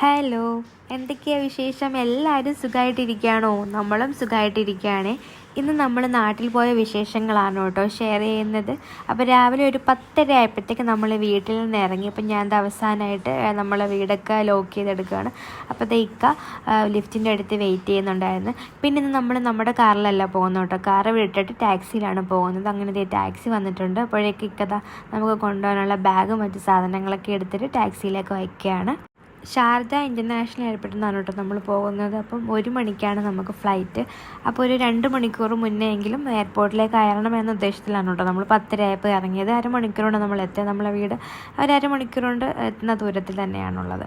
Hello, എന്തൊക്കെയാണ് വിശേഷം? എല്ലാവരും സുഖമായിട്ടിരിക്കുകയാണോ? നമ്മളും സുഖമായിട്ടിരിക്കുകയാണ്. ഇന്ന് നമ്മൾ നാട്ടിൽ പോയ വിശേഷങ്ങളാണ് കേട്ടോ ഷെയർ ചെയ്യുന്നത്. അപ്പോൾ രാവിലെ ഒരു 10:30 ആയപ്പോഴത്തേക്ക് നമ്മൾ വീട്ടിൽ നിന്ന് ഇറങ്ങി. അപ്പം ഞാൻ അവസാനമായിട്ട് നമ്മളെ വീടൊക്കെ ലോക്ക് ചെയ്തെടുക്കുകയാണ്. അപ്പോൾ ഇക്ക ലിഫ്റ്റിൻ്റെ അടുത്ത് വെയിറ്റ് ചെയ്യുന്നുണ്ടായിരുന്നു. പിന്നെ ഇന്ന് നമ്മൾ നമ്മുടെ കാറിലല്ല പോകുന്നത് കേട്ടോ, കാറ് വിട്ടിട്ട് ടാക്സിയിലാണ് പോകുന്നത്. അങ്ങനെ ടാക്സി വന്നിട്ടുണ്ട്. അപ്പോഴേക്ക് ഇക്കത നമുക്ക് കൊണ്ടുപോകാനുള്ള ബാഗും മറ്റ് സാധനങ്ങളൊക്കെ എടുത്തിട്ട് ടാക്സിയിലേക്ക് വയ്ക്കുകയാണ്. ഷാർജ ഇൻ്റർനാഷണൽ എയർപോർട്ടിൽ നിന്നാണ് കേട്ടോ നമ്മൾ പോകുന്നത്. അപ്പം 1 മണിക്കാണ് നമുക്ക് ഫ്ലൈറ്റ്. അപ്പോൾ ഒരു 2 മണിക്കൂർ മുന്നേ എങ്കിലും എയർപോർട്ടിലേക്ക് കയറണം എന്ന ഉദ്ദേശത്തിലാണ് കേട്ടോ നമ്മൾ 10:30 ആയപ്പോൾ ഇറങ്ങിയത്. അരമണിക്കൂർ കൊണ്ട് നമ്മൾ എത്തുക. നമ്മളെ വീട് ഒരു അരമണിക്കൂർ കൊണ്ട് എത്തുന്ന ദൂരത്തിൽ തന്നെയാണുള്ളത്.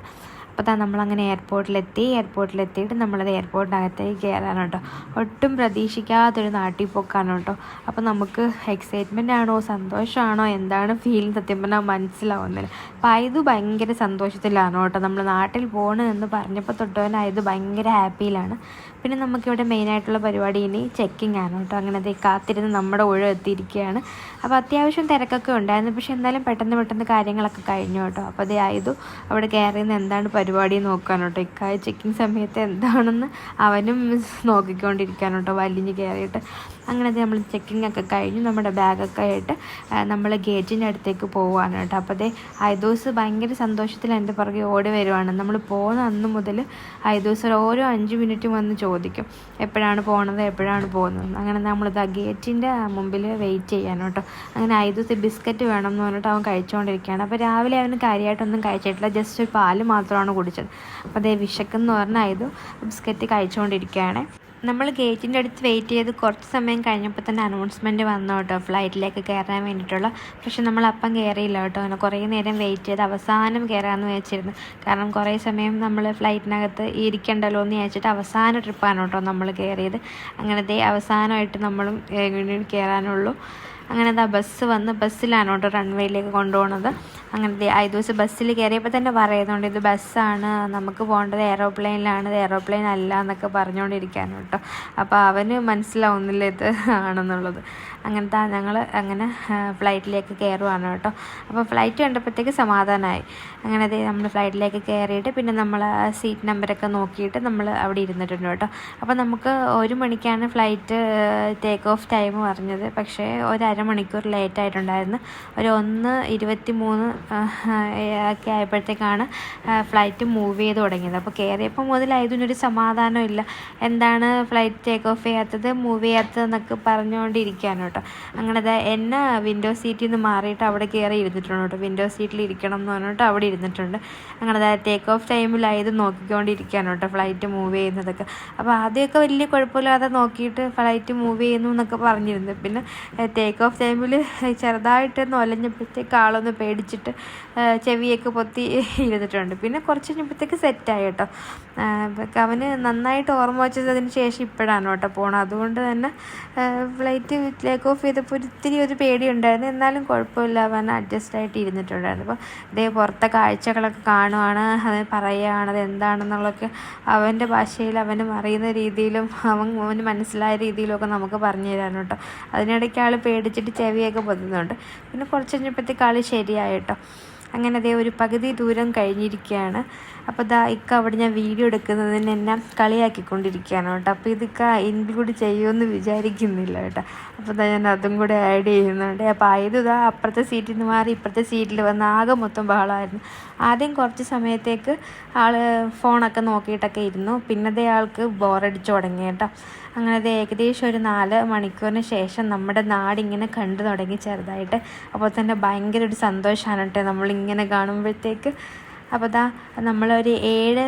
അപ്പോൾ നമ്മളങ്ങനെ എയർപോർട്ടിലെത്തിയിട്ട് നമ്മളത് എയർപോർട്ടിനകത്തേക്ക് കയറാൻ കേട്ടോ. ഒട്ടും പ്രതീക്ഷിക്കാത്തൊരു നാട്ടിൽ പോക്കാണ് കേട്ടോ. അപ്പോൾ നമുക്ക് എക്സൈറ്റ്മെൻ്റ് ആണോ സന്തോഷമാണോ എന്താണ് ഫീലിംഗ് സത്യം പറഞ്ഞാൽ മനസ്സിലാവുന്നില്ല. അപ്പോൾ ഇത് ഭയങ്കര സന്തോഷത്തിലാണ് കേട്ടോ. നമ്മൾ നാട്ടിൽ പോകണമെന്ന് പറഞ്ഞപ്പോൾ തൊട്ടവനായത് ഭയങ്കര ഹാപ്പിയിലാണ്. പിന്നെ നമുക്കിവിടെ മെയിനായിട്ടുള്ള പരിപാടി ഇനി ചെക്കിങ് ആണ് കേട്ടോ. അങ്ങനെ കാത്തിരുന്ന് നമ്മുടെ ഊഴം എത്തിയിരിക്കുകയാണ്. അപ്പോൾ അത്യാവശ്യം തിരക്കൊക്കെ ഉണ്ടായിരുന്നു, പക്ഷേ എന്തായാലും പെട്ടെന്ന് കാര്യങ്ങളൊക്കെ കഴിഞ്ഞു കേട്ടോ. അപ്പോൾ ആയതു അവിടെ കയറിയെന്ന് എന്താണ് പരിപാടി നോക്കാൻ കേട്ടോ. ഇക്കായ ചെക്കിങ് സമയത്ത് എന്താണെന്ന് അവനും നോക്കിക്കൊണ്ടിരിക്കാൻ കേട്ടോ, വലിഞ്ഞ് കയറിയിട്ട്. അങ്ങനെ നമ്മൾ ചെക്കിങ് ഒക്കെ കഴിഞ്ഞ് നമ്മുടെ ബാഗൊക്കെ ആയിട്ട് നമ്മൾ ഗേറ്റിൻ്റെ അടുത്തേക്ക് പോവുകയാണ് കേട്ടോ. അപ്പോൾ ഐദോസ് ഭയങ്കര സന്തോഷത്തിൽ എൻ്റെ പുറകെ ഓടി വരുവാണ്. നമ്മൾ പോകുന്ന അന്ന് മുതൽ ഐദോസ് ഓരോ 5 മിനിറ്റും വന്ന് ചോദിക്കും എപ്പോഴാണ് പോകുന്നത്. അങ്ങനെ നമ്മളിത് ആ ഗേറ്റിൻ്റെ മുമ്പിൽ വെയിറ്റ് ചെയ്യാൻ കേട്ടോ. അങ്ങനെ ഐദോസ് ബിസ്ക്കറ്റ് വേണം എന്ന് പറഞ്ഞിട്ട് അവൻ കഴിച്ചുകൊണ്ടിരിക്കുകയാണ്. അപ്പോൾ രാവിലെ അവന് കാര്യമായിട്ടൊന്നും കഴിച്ചിട്ടില്ല, ജസ്റ്റ് ഒരു പാല് മാത്രമാണ് കുടിച്ചത്. അപ്പോൾ വിശക്കെന്ന് പറഞ്ഞാൽ ഐദു ബിസ്ക്കറ്റ് കഴിച്ചുകൊണ്ടിരിക്കുകയാണ്. നമ്മൾ ഗേറ്റിൻ്റെ അടുത്ത് വെയിറ്റ് ചെയ്ത് കുറച്ച് സമയം കഴിഞ്ഞപ്പോൾ തന്നെ അനൗൺസ്മെൻറ്റ് വന്നു കേട്ടോ, ഫ്ലൈറ്റിലേക്ക് കയറാൻ വേണ്ടിയിട്ടുള്ള. പക്ഷെ നമ്മൾ അപ്പം കയറിയില്ല കേട്ടോ. അങ്ങനെ കുറേ നേരം വെയിറ്റ് ചെയ്ത് അവസാനം കയറാമെന്ന് വെച്ചിരുന്നു. കാരണം കുറേ സമയം നമ്മൾ ഫ്ലൈറ്റിനകത്ത് ഇരിക്കണ്ടല്ലോ എന്ന് വെച്ചിട്ട് അവസാന ട്രിപ്പാണ് കേട്ടോ നമ്മൾ കയറിയത്. അങ്ങനത്തെ അവസാനമായിട്ട് നമ്മളും കയറാനുള്ളൂ. അങ്ങനെ ബസ്സിലാണ് കേട്ടോ റൺവേയിലേക്ക് കൊണ്ടുപോകുന്നത്. അങ്ങനെ ഐദോസ് ബസ്സിൽ കയറിയപ്പോൾ തന്നെ പറയുന്നുണ്ട് ഇത് ബസ്സാണ്, നമുക്ക് പോകേണ്ടത് എയറോപ്ലെയിനിലാണ്, ഇത് എയറോപ്ലെയിൻ അല്ല എന്നൊക്കെ പറഞ്ഞുകൊണ്ടിരിക്കുകയാണ് കേട്ടോ. അപ്പോൾ അവന് മനസ്സിലാവുന്നില്ല ഇത് ആണെന്നുള്ളത്. അങ്ങനത്തെ ഞങ്ങൾ അങ്ങനെ ഫ്ലൈറ്റിലേക്ക് കയറുവാണ് കേട്ടോ. അപ്പോൾ ഫ്ലൈറ്റ് കണ്ടപ്പോഴത്തേക്ക് സമാധാനമായി. അങ്ങനെ നമ്മൾ ഫ്ലൈറ്റിലേക്ക് കയറിയിട്ട് പിന്നെ നമ്മൾ സീറ്റ് നമ്പറൊക്കെ നോക്കിയിട്ട് നമ്മൾ അവിടെ ഇരുന്നിട്ടുണ്ട് കേട്ടോ. അപ്പോൾ നമുക്ക് 1 മണിക്കാണ് ഫ്ലൈറ്റ് ടേക്ക് ഓഫ് ടൈം പറഞ്ഞത്. പക്ഷേ ഒരു അരമണിക്കൂർ ലേറ്റ് ആയിട്ടുണ്ടായിരുന്നു. ഒരു 1:23 ഒക്കെ ആയപ്പോഴത്തേക്കാണ് ഫ്ലൈറ്റ് മൂവ് ചെയ്ത് തുടങ്ങിയത്. അപ്പോൾ കയറിയപ്പോൾ മുതൽ ഇതിനൊരു സമാധാനമില്ല, എന്താണ് ഫ്ലൈറ്റ് ടേക്ക് ഓഫ് ചെയ്യാത്തത്, മൂവ് ചെയ്യാത്തതെന്നൊക്കെ പറഞ്ഞുകൊണ്ടിരിക്കുകയാണ് കേട്ടോ. അങ്ങനെ എന്നെ വിൻഡോ സീറ്റിൽ നിന്ന് മാറിയിട്ട് അവിടെ കയറി ഇരുന്നിട്ടുണ്ട് കേട്ടോ. വിൻഡോ സീറ്റിൽ ഇരിക്കണം എന്ന് പറഞ്ഞിട്ട് അവിടെ ഇരുന്നിട്ടുണ്ട്. അങ്ങനെ ടേക്ക് ഓഫ് ടൈമിലായത് നോക്കിക്കൊണ്ടിരിക്കുകയാണ് കേട്ടോ ഫ്ലൈറ്റ് മൂവ് ചെയ്യുന്നതൊക്കെ. അപ്പോൾ ആദ്യമൊക്കെ വലിയ കുഴപ്പമില്ലാതെ നോക്കിയിട്ട് ഫ്ലൈറ്റ് മൂവ് ചെയ്യുന്നു എന്നൊക്കെ പറഞ്ഞിരുന്നു. പിന്നെ ടേക്ക് ഓഫ് ടൈമിൽ ചെറുതായിട്ടൊന്ന് ഒലഞ്ഞപ്പോഴത്തേക്ക് ആളൊന്ന് പേടിച്ചിട്ട് ചെവിയൊക്കെ പൊത്തി ഇരുന്നിട്ടുണ്ട്. പിന്നെ കുറച്ച് കഴിഞ്ഞപ്പോഴത്തേക്ക് സെറ്റായി കേട്ടോ. അവന് നന്നായിട്ട് ഓർമ്മ വെച്ചതിന് ശേഷം ഇപ്പോഴാണ് കേട്ടോ പോകണം. അതുകൊണ്ട് തന്നെ ഫ്ലൈറ്റ് ടേക്ക് ഓഫ് ചെയ്തപ്പോൾ ഇത്തിരി ഒരു പേടിയുണ്ടായിരുന്നു, എന്നാലും കുഴപ്പമില്ല, അവൻ അഡ്ജസ്റ്റ് ആയിട്ട് ഇരുന്നിട്ടുണ്ടായിരുന്നു. അപ്പോൾ പുറത്തെ കാഴ്ചകളൊക്കെ കാണുവാണ്, അത് പറയുകയാണ് അത് എന്താണെന്നുള്ളതൊക്കെ അവൻ്റെ ഭാഷയിൽ അവന് അറിയുന്ന രീതിയിലും അവന് മനസ്സിലായ രീതിയിലുമൊക്കെ നമുക്ക് പറഞ്ഞു തരാൻ കേട്ടോ. അതിനിടയ്ക്ക് ആൾ പേടിച്ചിട്ട് ചെവിയൊക്കെ പൊതുന്നുണ്ട്. പിന്നെ കുറച്ച് കഴിഞ്ഞപ്പോഴത്തേക്ക് ആൾ ശരിയായിട്ടോ. അങ്ങനെ ഒരു പകുതി ദൂരം കഴിഞ്ഞിരിക്കുകയാണ്. അപ്പോൾ ഇക്ക അവിടെ ഞാൻ വീഡിയോ എടുക്കുന്നതിന് എന്നെ കളിയാക്കിക്കൊണ്ടിരിക്കുകയാണ് കേട്ടോ. അപ്പോൾ ഇതൊക്ക ഇൻക്ലൂഡ് ചെയ്യുമെന്ന് വിചാരിക്കുന്നില്ല കേട്ടോ. അപ്പോൾ ഞാൻ അതും കൂടെ ആഡ് ചെയ്യുന്നുണ്ട്. അപ്പോൾ അപ്പുറത്തെ സീറ്റിൽ നിന്ന് മാറി ഇപ്പുറത്തെ സീറ്റിൽ വന്ന് ആകെ മൊത്തം ബഹളമായിരുന്നു. ആദ്യം കുറച്ച് സമയത്തേക്ക് ആൾ ഫോണൊക്കെ നോക്കിയിട്ടൊക്കെ ഇരുന്നു. പിന്നെ ആൾക്ക് ബോറടിച്ചു തുടങ്ങി കേട്ടോ. അങ്ങനെ ഏകദേശം ഒരു 4 മണിക്കൂറിന് ശേഷം നമ്മുടെ നാടിങ്ങനെ കണ്ടു തുടങ്ങി ചെറുതായിട്ട്. അപ്പോൾ തന്നെ ഭയങ്കര ഒരു സന്തോഷമാണ് കേട്ടോ നമ്മളിങ്ങനെ കാണുമ്പോഴത്തേക്ക്. അപ്പോൾ നമ്മളൊരു 7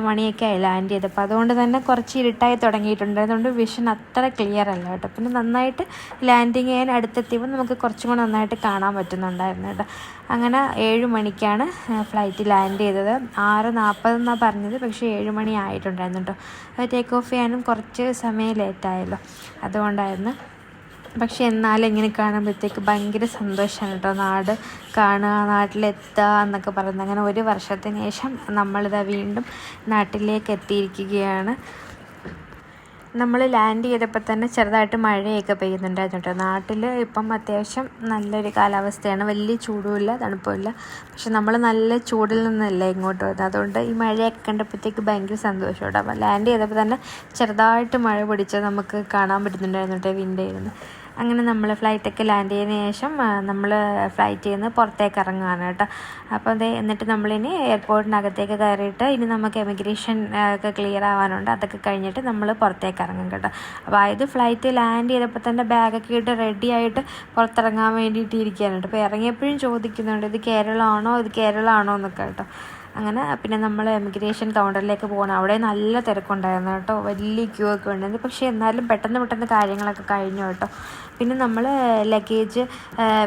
മണിയൊക്കെ ആയി ലാൻഡ് ചെയ്തപ്പോൾ. അതുകൊണ്ട് തന്നെ കുറച്ച് ഇരുട്ടായി തുടങ്ങിയിട്ടുണ്ട്. അതുകൊണ്ട് വിഷൻ അത്ര ക്ലിയർ അല്ല കേട്ടോ. പിന്നെ നന്നായിട്ട് ലാൻഡിങ് ചെയ്യാൻ അടുത്തെത്തിയപ്പോൾ നമുക്ക് കുറച്ചും കൂടെ നന്നായിട്ട് കാണാൻ പറ്റുന്നുണ്ടായിരുന്നു കേട്ടോ. അങ്ങനെ 7 മണിക്കാണ് ഫ്ലൈറ്റ് ലാൻഡ് ചെയ്തത്. 6:40 എന്നാണ് പറഞ്ഞത്, പക്ഷേ 7 മണി ആയിട്ടുണ്ടായിരുന്നു കേട്ടോ. ടേക്ക് ഓഫ് ചെയ്യാനും കുറച്ച് സമയം ലേറ്റായല്ലോ, അതുകൊണ്ടായിരുന്നു. പക്ഷെ എന്നാലും ഇങ്ങനെ കാണുമ്പോഴത്തേക്ക് ഭയങ്കര സന്തോഷമാണ് കേട്ടോ. നാട് കാണുക, നാട്ടിലെത്തുക എന്നൊക്കെ പറയുന്നത്. അങ്ങനെ 1 വർഷത്തിന് ശേഷം നമ്മളിതാ വീണ്ടും നാട്ടിലേക്ക് എത്തിയിരിക്കുകയാണ്. നമ്മൾ ലാൻഡ് ചെയ്തപ്പോൾ തന്നെ ചെറുതായിട്ട് മഴയൊക്കെ പെയ്യുന്നുണ്ടായിരുന്നു കേട്ടോ. നാട്ടിൽ ഇപ്പം അത്യാവശ്യം നല്ലൊരു കാലാവസ്ഥയാണ്, വലിയ ചൂടുമില്ല തണുപ്പുമില്ല. പക്ഷെ നമ്മൾ നല്ല ചൂടിൽ നിന്നല്ല ഇങ്ങോട്ട് വരുന്നത്, അതുകൊണ്ട് ഈ മഴയൊക്കെ കണ്ടപ്പോഴത്തേക്ക് ഭയങ്കര സന്തോഷം കേട്ടോ. അപ്പം ലാൻഡ് ചെയ്തപ്പോൾ തന്നെ ചെറുതായിട്ട് മഴ പിടിച്ച് നമുക്ക് കാണാൻ പറ്റുന്നുണ്ടായിരുന്നു കേട്ടോ വിൻഡോയിൽ നിന്ന്. അങ്ങനെ നമ്മൾ ഫ്ലൈറ്റൊക്കെ ലാൻഡ് ചെയ്തതിന് ശേഷം നമ്മൾ ഫ്ലൈറ്റിൽ നിന്ന് പുറത്തേക്ക് ഇറങ്ങുകയാണ് കേട്ടോ. അപ്പോൾ എന്നിട്ട് നമ്മളിനി എയർപോർട്ടിനകത്തേക്ക് കയറിയിട്ട് ഇനി നമുക്ക് എമിഗ്രേഷൻ ഒക്കെ ക്ലിയർ ആവാനുണ്ട്, അതൊക്കെ കഴിഞ്ഞിട്ട് നമ്മൾ പുറത്തേക്ക് ഇറങ്ങും കേട്ടോ. അപ്പോൾ ഇത് ഫ്ലൈറ്റ് ലാൻഡ് ചെയ്തപ്പോൾ തന്നെ ബാഗൊക്കെ ഇട്ട് റെഡി ആയിട്ട് പുറത്തിറങ്ങാൻ വേണ്ടിയിട്ട് ഇരിക്കുകയാണ് കേട്ടോ. അപ്പോൾ ഇറങ്ങിയപ്പോഴും ചോദിക്കുന്നുണ്ട് ഇത് കേരളമാണോ എന്നൊക്കെ കേട്ടോ. അങ്ങനെ പിന്നെ നമ്മൾ എമിഗ്രേഷൻ കൗണ്ടറിലേക്ക് പോകണം. അവിടെ നല്ല തിരക്കുണ്ടായിരുന്നു കേട്ടോ, വലിയ ക്യൂ ഒക്കെ ഉണ്ടായിരുന്നു. പക്ഷേ എന്നാലും പെട്ടെന്ന് കാര്യങ്ങളൊക്കെ കഴിഞ്ഞു കേട്ടോ. പിന്നെ നമ്മൾ ലഗേജ്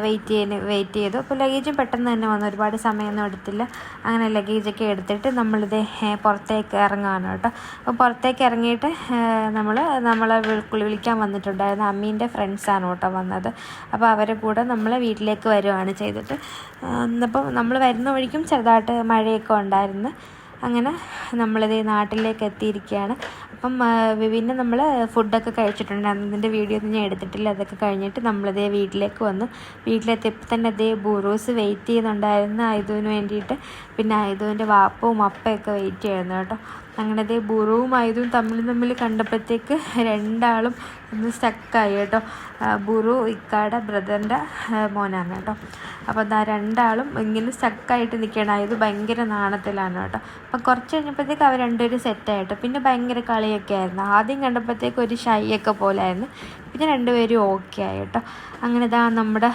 വെയിറ്റ് ചെയ്തു. അപ്പോൾ ലഗേജും പെട്ടെന്ന് തന്നെ വന്നു, ഒരുപാട് സമയമൊന്നും എടുത്തില്ല. അങ്ങനെ ലഗേജൊക്കെ എടുത്തിട്ട് നമ്മളിത് പുറത്തേക്ക് ഇറങ്ങുകയാണ് കേട്ടോ. അപ്പോൾ പുറത്തേക്ക് ഇറങ്ങിയിട്ട് നമ്മളെ വിളിക്കാൻ വന്നിട്ടുണ്ടായിരുന്നു അമ്മീൻ്റെ ഫ്രണ്ട്സാണ് കേട്ടോ വന്നത്. അപ്പോൾ അവരെ കൂടെ നമ്മൾ വീട്ടിലേക്ക് വരുവാണ് ചെയ്തിട്ട്. അപ്പം നമ്മൾ വരുന്ന വഴിക്കും ചെറുതായിട്ട് മഴയൊക്കെ ഉണ്ടായിരുന്നു. അങ്ങനെ നമ്മളിത് നാട്ടിലേക്ക് എത്തിയിരിക്കുകയാണ്. അപ്പം പിന്നെ നമ്മൾ ഫുഡൊക്കെ കഴിച്ചിട്ടുണ്ടായിരുന്നു, അതിൻ്റെ വീഡിയോ ഒന്നും ഞാൻ എടുത്തിട്ടില്ല. അതൊക്കെ കഴിഞ്ഞിട്ട് നമ്മളിതേ വീട്ടിലേക്ക് വന്നു. വീട്ടിലെത്തിയപ്പോൾ തന്നെ അതേ ബുറൂസ് വെയിറ്റ് ചെയ്യുന്നുണ്ടായിരുന്നു ഐദുവിന് വേണ്ടിയിട്ട്. പിന്നെ ഐദുവിൻ്റെ വാപ്പവും അപ്പയൊക്കെ വെയിറ്റ് ചെയ്യുന്നു കേട്ടോ. അങ്ങനെ അതേ ബുറുവും ഐദുവും തമ്മിൽ കണ്ടപ്പോഴത്തേക്ക് രണ്ടാളും ഒന്ന് സ്റ്റക്കായി കേട്ടോ. ബുറു ഇക്കാടെ ബ്രദറിൻ്റെ മോനാണ് കേട്ടോ. അപ്പോൾ രണ്ടാളും ഇങ്ങനെ സ്റ്റക്കായിട്ട് നിൽക്കണം. ഇത് ഭയങ്കര നാണത്തിലാണ് കേട്ടോ. അപ്പം കുറച്ച് കഴിഞ്ഞപ്പോഴത്തേക്ക് അവർ രണ്ടുപേരും സെറ്റായിട്ട് പിന്നെ ഭയങ്കര കളിയൊക്കെ ആയിരുന്നു. ആദ്യം കണ്ടപ്പോഴത്തേക്ക് ഒരു ഷൈയൊക്കെ പോലായിരുന്നു, പിന്നെ രണ്ടുപേരും ഓക്കെ ആയി കേട്ടോ. അങ്ങനെ നമ്മുടെ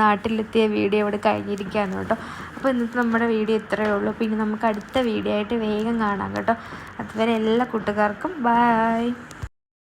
നാട്ടിലെത്തിയ വീഡിയോ ഇവിടെ കഴിഞ്ഞിരിക്കുകയാണ് കേട്ടോ. അപ്പോൾ ഇന്നത്തെ നമ്മുടെ വീഡിയോ ഇത്രയേ ഉള്ളൂ. പിന്നെ നമുക്ക് അടുത്ത വീഡിയോ ആയിട്ട് വേഗം കാണാം കേട്ടോ. അതുവരെ എല്ലാ കൂട്ടുകാർക്കും ബൈ.